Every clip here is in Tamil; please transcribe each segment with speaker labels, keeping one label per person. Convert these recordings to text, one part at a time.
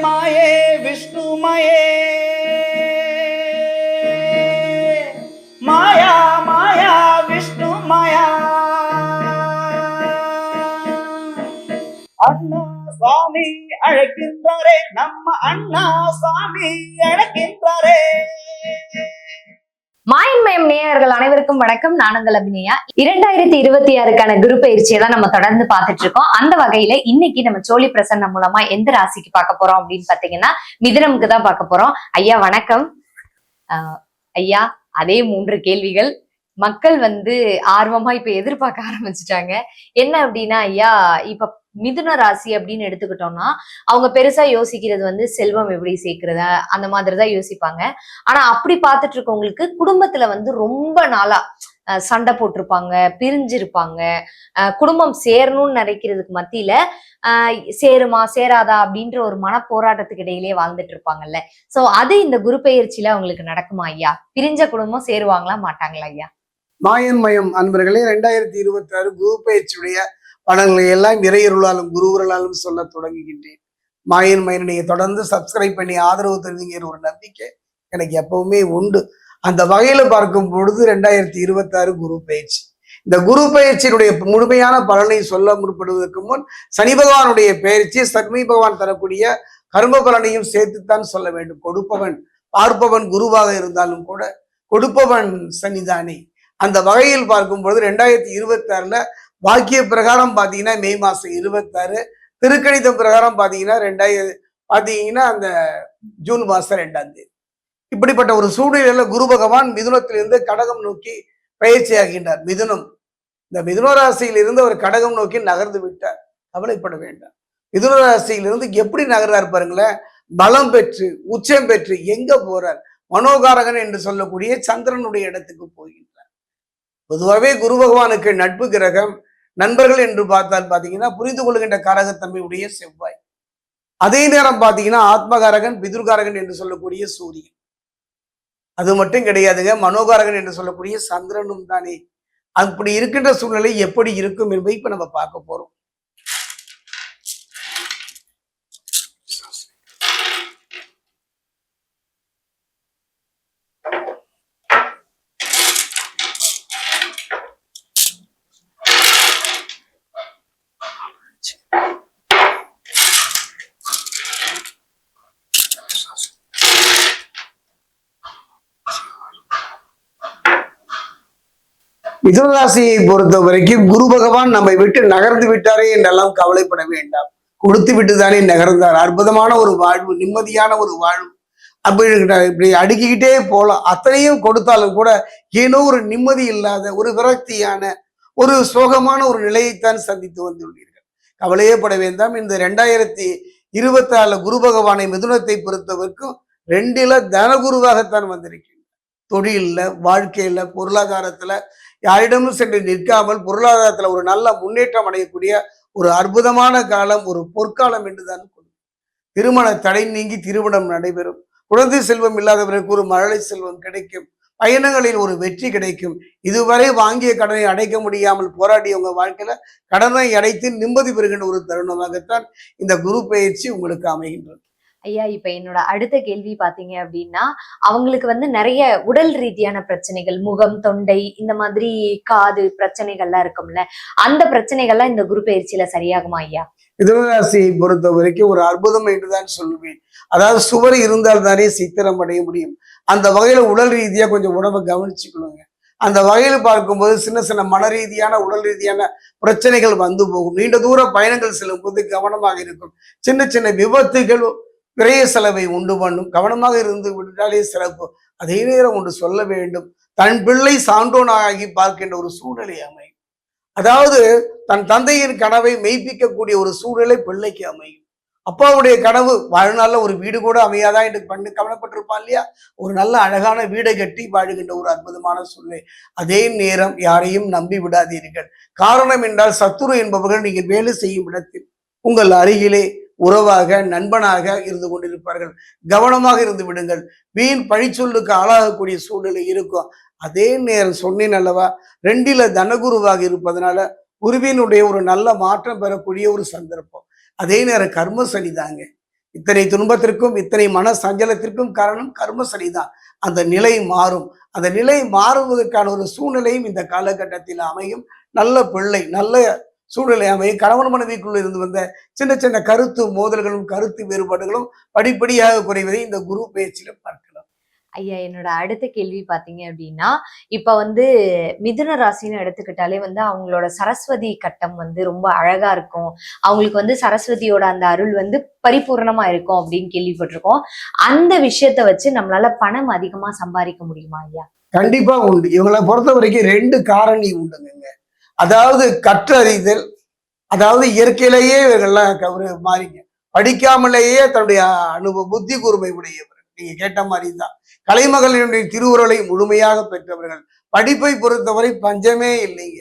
Speaker 1: மாயே விஷ்ணுமயே மாயா மாயா விஷ்ணு மாயா அண்ணா சுவாமி அழைக்கின்றாரே நம்ம அண்ணா சுவாமி அழைக்கின்றாரே.
Speaker 2: மாயன்மயம் நேயர்கள் அனைவருக்கும் வணக்கம். நான் உங்கள் அபிநயா. 2026க்கான குரு பயிற்சியை தான் நம்ம தொடர்ந்து பார்த்துட்டு இருக்கோம். அந்த வகையில இன்னைக்கு நம்ம சோழி பிரசன்னம் மூலமா எந்த ராசிக்கு பார்க்க போறோம் அப்படின்னு பாத்தீங்கன்னா மிதுனமுக்கு தான் பார்க்க போறோம். ஐயா வணக்கம். ஐயா அதே 3 கேள்விகள் மக்கள் ஆர்வமா இப்ப எதிர்பார்க்க ஆரம்பிச்சுட்டாங்க. என்ன அப்படின்னா ஐயா, இப்ப மிதுன ராசி அப்படின்னு எடுத்துக்கிட்டோம்னா அவங்க பெருசா யோசிக்கிறது செல்வம் எப்படி சேர்க்கிறத அந்த மாதிரிதான் யோசிப்பாங்க. ஆனா அப்படி பார்த்துட்டு இருக்கவங்களுக்கு குடும்பத்துல ரொம்ப நாளா சண்டை போட்டிருப்பாங்க, பிரிஞ்சிருப்பாங்க, குடும்பம் சேரணும்னு நினைக்கிறதுக்கு மத்தியில சேருமா சேராதா அப்படின்ற ஒரு மன போராட்டத்துக்கு இடையிலேயே வாழ்ந்துட்டு இருப்பாங்கல்ல. சோ அது இந்த குரு பெயர்ச்சியில அவங்களுக்கு நடக்குமா ஐயா? பிரிஞ்ச குடும்பம் சேருவாங்களா மாட்டாங்களா ஐயா?
Speaker 3: மாயன்மயம் அன்பர்களே, 2026 குரு பயிற்சியுடைய பலன்களை எல்லாம் இறையருளாலும் குருவருளாலும் சொல்ல தொடங்குகின்றேன். மாயன்மயனை நீங்க தொடர்ந்து சப்ஸ்கிரைப் பண்ணி ஆதரவு தருவீங்கிற ஒரு நம்பிக்கை எனக்கு எப்பவுமே உண்டு. அந்த வகையில பார்க்கும் பொழுது 2026 குரு பயிற்சி, இந்த குரு பயிற்சியினுடைய முழுமையான பலனை சொல்ல முற்படுவதற்கு முன் சனி பகவானுடைய பயிற்சி சனி பகவான் தரக்கூடிய கர்ம பலனையும் சேர்த்துத்தான் சொல்ல வேண்டும். கொடுப்பவன் பார்ப்பவன் குருவாக இருந்தாலும் கூட கொடுப்பவன் சனிதானே. அந்த வகையில் பார்க்கும் பொழுது 2026ல வாக்கிய பிரகாரம் பாத்தீங்கன்னா மே மாசம் 26, திருக்கணிதம் பிரகாரம் பாத்தீங்கன்னா அந்த ஜூன் மாசம் 2ஆம் தேதி. இப்படிப்பட்ட ஒரு சூழ்நிலையில குரு பகவான் மிதுனத்திலிருந்து கடகம் நோக்கி பயிற்சியாகின்றார். மிதுனம், இந்த மிதுன ராசியிலிருந்து அவர் கடகம் நோக்கி நகர்ந்து விட்டார். கவலைப்பட வேண்டாம். மிதுன ராசியிலிருந்து எப்படி நகர்றார் பாருங்களேன். பலம் பெற்று உச்சம் பெற்று எங்க போறார்? மனோகாரகன் என்று சொல்லக்கூடிய சந்திரனுடைய இடத்துக்கு போகின்றார். பொதுவாகவே குரு பகவானுக்கு நட்பு கிரகம், நண்பர்கள் என்று பார்த்தால் பாத்தீங்கன்னா புரிந்து கொள்கின்ற காரகத்தன்மையுடைய செவ்வாய். அதே நேரம் பாத்தீங்கன்னா ஆத்மகாரகன் பிதுர்காரகன் என்று சொல்லக்கூடிய சூரியன். அது மட்டும் கிடையாதுங்க, மனோகாரகன் என்று சொல்லக்கூடிய சந்திரனும் தானே. அப்படி இருக்கின்ற சூழ்நிலை எப்படி இருக்கும் என்பதை இப்ப நம்ம பார்க்க போறோம். மிதுன ராசியை பொறுத்த வரைக்கும் குரு பகவான் நம்மை விட்டு நகர்ந்து விட்டாரே என்றெல்லாம் கவலைப்பட வேண்டாம். கொடுத்து விட்டு தானே நகர்ந்தார். அற்புதமான ஒரு வாழ்வு, நிம்மதியான ஒரு வாழ்வு. இப்படி அடுக்கிக்கிட்டே போலாம். அத்தனையும் கொடுத்தாலும் கூட ஏனோ ஒரு நிம்மதி இல்லாத ஒரு விரக்தியான ஒரு சோகமான ஒரு நிலையைத்தான் சந்தித்து வந்துள்ளீர்கள். கவலையே பட வேண்டாம். இந்த 2024 குரு பகவானை மிதுனத்தை பொறுத்தவரைக்கும் 2ல தனகுருவாகத்தான் வந்திருக்கின்றனர். தொழில்ல, வாழ்க்கையில, பொருளாதாரத்துல யாரிடமும் சென்று நிற்காமல் பொருளாதாரத்துல ஒரு நல்ல முன்னேற்றம் அடையக்கூடிய ஒரு அற்புதமான காலம், ஒரு பொற்காலம் என்றுதான் கொடுக்கும். திருமண தடை நீங்கி திருமணம் நடைபெறும். குழந்தை செல்வம் இல்லாதவர்களுக்கு ஒரு மழலை செல்வம் கிடைக்கும். பயணங்களில் ஒரு வெற்றி கிடைக்கும். இதுவரை வாங்கிய கடனை அடைக்க முடியாமல் போராடியவங்க வாழ்க்கையில கடனை அடைத்து நிம்மதி பெறுகின்ற ஒரு தருணமாகத்தான் இந்த குரு பயிற்சி உங்களுக்கு அமைகின்றது.
Speaker 2: ஐயா, இப்ப என்னோட அடுத்த கேள்வி பாத்தீங்க அப்படின்னா அவங்களுக்கு நிறைய உடல் ரீதியான பிரச்சனைகள், முகம், தொண்டை, இந்த மாதிரி காது பிரச்சனைகள்லாம் இருக்கும்ல, அந்த பிரச்சனைகள்லாம் இந்த குரு பயிற்சியில சரியாகுமா ஐயா?
Speaker 3: மிதுனராசியை பொறுத்த வரைக்கும் ஒரு அற்புதம் என்றுதான் சொல்லுவேன். அதாவது சுவர் இருந்தால் தானே சித்திரம் அடைய முடியும். அந்த வகையில உடல் ரீதியா கொஞ்சம் உடம்பை கவனிச்சுக்கணுங்க. அந்த வகையில பார்க்கும்போது சின்ன சின்ன மன ரீதியான உடல் ரீதியான பிரச்சனைகள் வந்து போகும். நீண்ட தூர பயணங்கள் செல்லும் போது கவனமாக இருக்கும். சின்ன சின்ன விபத்துகள் விரைய செலவை உண்டு பண்ணும். கவனமாக இருந்து விட்டாலே சிறப்பு. அதே நேரம் ஒன்று சொல்ல வேண்டும், தன் பிள்ளை சான்றோனாகி பார்க்கின்ற ஒரு சூழ்நிலை அமையும். அதாவது தன் தந்தையின் கனவை மெய்ப்பிக்கக்கூடிய ஒரு சூழ்நிலை பிள்ளைக்கு அமையும். அப்பாவுடைய கனவு வாழ்நாள்ல ஒரு வீடு கூட அமையாதா என்று கவலைப்பட்டிருப்பான் இல்லையா? ஒரு நல்ல அழகான வீடை கட்டி வாழுகின்ற ஒரு அற்புதமான சூழ்நிலை. அதே நேரம் யாரையும் நம்பி விடாதீர்கள். காரணம் என்றால் சத்துரு என்பவர்கள் நீங்கள் வேலை செய்யும் இடத்தில் உங்கள் அருகிலே உறவாக நண்பனாக இருந்து கொண்டிருப்பார்கள். கவனமாக இருந்து விடுங்கள். வீண் பழிச்சொல்லுக்கு ஆளாகக்கூடிய சூழ்நிலை இருக்கும். அதே நேரம் சொன்னேன் அல்லவா, 2ல தனகுருவாக இருப்பதனால குருவினுடைய ஒரு நல்ல மாற்றம் பெறக்கூடிய ஒரு சந்தர்ப்பம். அதே நேரம் கர்ம சனி தாங்க. இத்தனை துன்பத்திற்கும் இத்தனை மன சஞ்சலத்திற்கும் காரணம் கர்ம சனிதான். அந்த நிலை மாறும். அந்த நிலை மாறுவதற்கான ஒரு சூழ்நிலையும் இந்த காலகட்டத்தில் அமையும். நல்ல பிள்ளை, நல்ல சூழ்நிலை அமையும். கணவன் மனைவிக்குள்ள இருந்து வந்த சின்ன சின்ன கருத்து மோதல்களும் கருத்து வேறுபாடுகளும் படிப்படியாக குறைவதை இந்த குரு பயிற்சியில பார்க்கலாம்.
Speaker 2: ஐயா, என்னோட அடுத்த கேள்வி பாத்தீங்க அப்படின்னா, இப்ப வந்து மிதுன ராசின்னு எடுத்துக்கிட்டாலே வந்து அவங்களோட சரஸ்வதி கட்டம் வந்து ரொம்ப அழகா இருக்கும். அவங்களுக்கு வந்து சரஸ்வதியோட அந்த அருள் வந்து பரிபூர்ணமா இருக்கும் அப்படின்னு கேள்விப்பட்டிருக்கோம். அந்த விஷயத்த வச்சு நம்மளால பணம் அதிகமா சம்பாதிக்க முடியுமா ஐயா?
Speaker 3: கண்டிப்பா உண்டு. இவங்களை பொறுத்த வரைக்கும் 2 காரணி உண்டுங்க. அதாவது கற்றறிதல், அதாவது இயற்கையிலேயே இவர்கள்லாம் ஒரு மாறிங்க. படிக்காமலேயே தன்னுடைய புத்தி கூர்மை உடையவர். நீங்க கேட்ட மாதிரி தான். கலைமகளினுடைய திருவுருளை முழுமையாக பெற்றவர்கள். படிப்பை பொறுத்தவரை பஞ்சமே இல்லைங்க.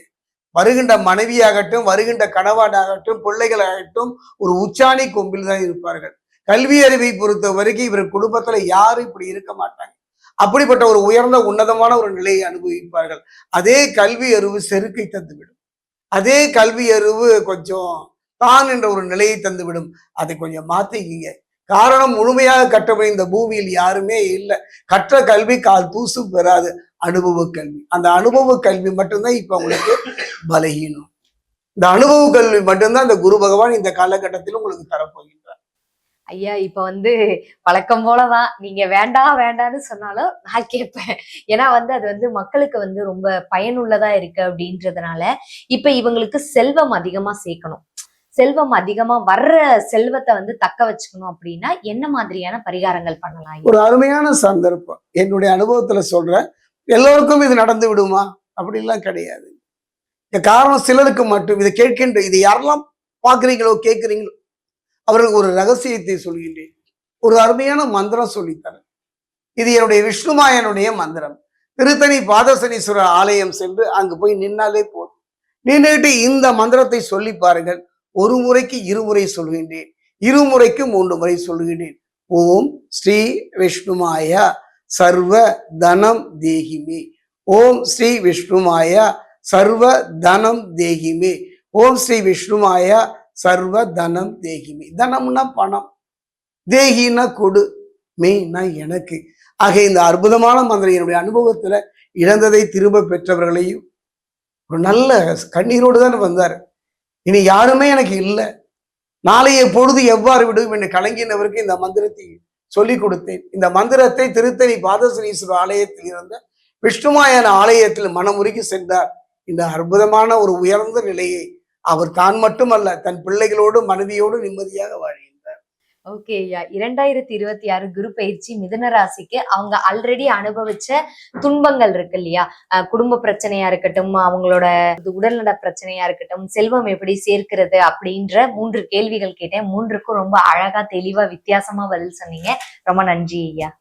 Speaker 3: வருகின்ற மனைவியாகட்டும், வருகின்ற கணவனாகட்டும், பிள்ளைகளாகட்டும் ஒரு உச்சாணி கொம்பில் தான் இருப்பார்கள். கல்வி அறிவை பொறுத்த வரைக்கும் இவர் குடும்பத்துல யாரும் இப்படி இருக்க மாட்டாங்க. அப்படிப்பட்ட ஒரு உயர்ந்த உன்னதமான ஒரு நிலையை அனுபவிப்பார்கள். அதே கல்வி அறிவு செருக்கை தந்துவிடும். அதே கல்வி அறிவு கொஞ்சம் தான் என்ற ஒரு நிலையை தந்துவிடும். அதை கொஞ்சம் மாத்திக்கிங்க. காரணம், முழுமையாக கற்றவன் இந்த பூமியில் யாருமே இல்லை. கற்ற கல்வி கால் தூசு பெறாது. அனுபவ கல்வி, அந்த அனுபவ கல்வி மட்டும்தான் இப்ப உங்களுக்கு பலகீனம். இந்த அனுபவ கல்வி மட்டும்தான் இந்த குரு பகவான் இந்த காலகட்டத்தில் உங்களுக்கு தரப்போகின்றார்.
Speaker 2: ஐயா, இப்ப வந்து வழக்கம் போலதான் நீங்க வேண்டாம் வேண்டான்னு சொன்னாலும் நான் கேட்பேன். ஏன்னா வந்து அது வந்து மக்களுக்கு வந்து ரொம்ப பயனுள்ளதா இருக்கு அப்படின்றதுனால, இப்ப இவங்களுக்கு செல்வம் அதிகமா சேர்க்கணும், செல்வம் அதிகமா வர்ற செல்வத்தை வந்து தக்க வச்சுக்கணும் அப்படின்னா என்ன மாதிரியான பரிகாரங்கள் பண்ணலாம்?
Speaker 3: ஒரு அருமையான சந்தர்ப்பம். என்னுடைய அனுபவத்துல சொல்றேன். எல்லோருக்கும் இது நடந்து விடுமா அப்படின்லாம் கிடையாது. இந்த காரணம் சிலருக்கு மட்டும். இதை கேட்கின்ற, இது யாரெல்லாம் பாக்குறீங்களோ கேட்குறீங்களோ அவர்களுக்கு ஒரு ரகசியத்தை சொல்கின்றேன். ஒரு அருமையான மந்திரம் சொல்லித்தரேன். இது என்னுடைய விஷ்ணுமாயனுடைய மந்திரம். திருத்தணி பாதசனீஸ்வரர் ஆலயம் சென்று அங்கு போய் நின்னாலே போதும். நின்றுட்டு இந்த மந்திரத்தை சொல்லி பாருங்கள். ஒரு முறைக்கு 2 முறை சொல்கின்றேன், 2 முறைக்கு 3 முறை சொல்கின்றேன். ஓம் ஸ்ரீ விஷ்ணுமாய சர்வ தனம் தேகிமே. ஓம் ஸ்ரீ விஷ்ணுமாய சர்வ தனம் தேகிமே. ஓம் ஸ்ரீ விஷ்ணுமாய சர்வ தனம் தேகிமே. தனம்னா பணம், தேகினா கொடு, மெய்னா எனக்கு. ஆக இந்த அற்புதமான மந்திரம் என்னுடைய அனுபவத்துல இழந்ததை திரும்ப பெற்றவர்களையும் ஒரு நல்ல கண்ணீரோடு தான் வந்தார். இனி யாருமே எனக்கு இல்லை, நாளைய பொழுது எவ்வாறு விடும் என்று கலங்கினவருக்கு இந்த மந்திரத்தை சொல்லிக் கொடுத்தேன். இந்த மந்திரத்தை திருத்தணி பாதசனீஸ்வரர் ஆலயத்தில் இருந்த விஷ்ணுமாயன ஆலயத்தில் மனமுருகி சென்றார். இந்த அற்புதமான ஒரு உயர்ந்த நிலையை அவர் தான் மட்டுமல்ல, தன் பிள்ளைகளோடு மனைவியோடு நிம்மதியாக வாழ்கின்றார்.
Speaker 2: ஓகே ஐயா, 2026 குரு பயிற்சி மிதுன ராசிக்கு அவங்க ஆல்ரெடி அனுபவிச்ச துன்பங்கள் இருக்கு இல்லையா, குடும்ப பிரச்சனையா இருக்கட்டும், அவங்களோட உடல்நல பிரச்சனையா இருக்கட்டும், செல்வம் எப்படி சேர்க்கிறது அப்படின்ற 3 கேள்விகள் கேட்டேன். 3க்கும் ரொம்ப அழகா தெளிவா வித்தியாசமா பதில் சொன்னீங்க. ரொம்ப நன்றி ஐயா.